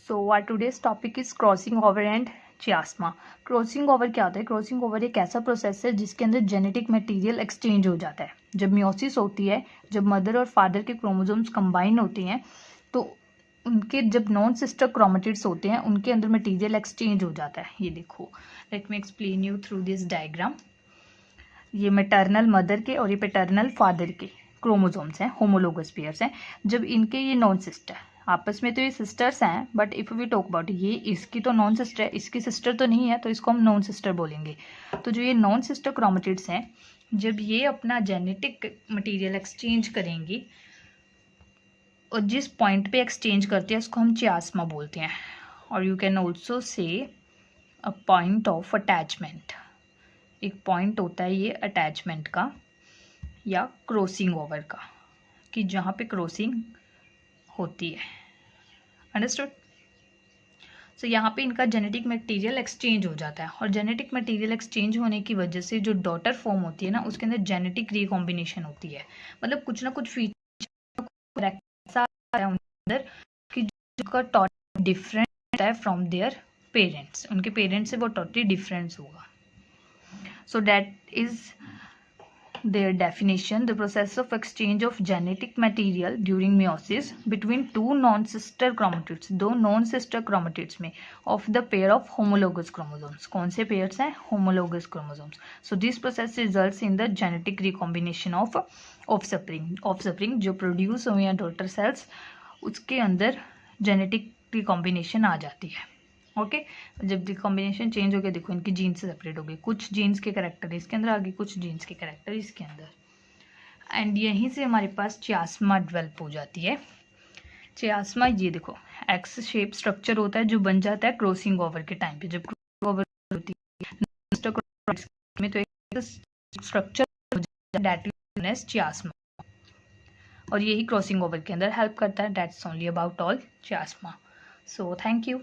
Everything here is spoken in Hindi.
So our today's topic is crossing over and chiasma. Crossing over क्या होता है? क्रॉसिंग ओवर एक ऐसा प्रोसेस है जिसके अंदर जेनेटिक मटेरियल एक्सचेंज हो जाता है। जब मियोसिस होती है, जब मदर और फादर के क्रोमोसोम्स कंबाइन होते हैं, तो उनके जब नॉन सिस्टर क्रोमेटिड्स होते हैं उनके अंदर मटेरियल एक्सचेंज हो जाता है। ये देखो, let me explain you through this diagram. ये मैटरनल मदर के और ये पैटर्नल फादर के क्रोमोसोम्स हैं, होमोलोगस पेयर्स हैं। जब इनके ये नॉन सिस्टर आपस में, तो ये सिस्टर्स हैं, but if we talk about ये, इसकी तो नॉन सिस्टर है, इसकी सिस्टर तो नहीं है, तो इसको हम नॉन सिस्टर बोलेंगे। तो जो ये नॉन सिस्टर क्रोमेटिड्स हैं, जब ये अपना जेनेटिक मटेरियल एक्सचेंज करेंगी और जिस पॉइंट पे एक्सचेंज करते हैं उसको हम चियास्मा बोलते हैं। और you can also say a point of attachment. एक पॉइंट होता है ये अटैचमेंट का या क्रॉसिंग ओवर का, कि जहाँ पे क्रॉसिंग होती है। अंडरस्टूड? सो यहाँ पे इनका जेनेटिक मटेरियल एक्सचेंज हो जाता है, और जेनेटिक मटेरियल एक्सचेंज होने की वजह से जो डॉटर फॉर्म होती है ना, उसके अंदर जेनेटिक रिकॉम्बिनेशन होती है। मतलब कुछ ना कुछ फीचर ऐसा है अंदर कि जो टोटली डिफरेंट है फ्रॉम देयर पेरेंट्स। उनके पेरेंट्स से वो टोटली डिफरेंस होगा। So that is their definition: the process of exchange of genetic material during meiosis between two non-sister chromatids, दो non-sister chromatids में, of the pair of homologous chromosomes। कौन से pairs हैं? homologous chromosomes। So this process results in the genetic recombination of offspring। offspring जो produce हुए हैं daughter cells, उसके अंदर genetic recombination आ जाती है। ओके जब रिकॉम्बिनेशन चेंज हो गया, देखो इनकी जीन्स से सेपरेट हो गई, कुछ जीन्स के करेक्टर इसके अंदर आ गए, कुछ जीन्स के करेक्टर इसके अंदर, एंड यहीं से हमारे पास चियास्मा डेवलप हो जाती है। चियास्मा ये देखो एक्स शेप स्ट्रक्चर होता है जो बन जाता है क्रॉसिंग ओवर के टाइम पे। जब क्रॉसिंग ओवर होती है में, तो एक structure that is known as chiasma, और यही क्रॉसिंग ओवर के अंदर हेल्प करता है। That's only about all chiasma. So thank you.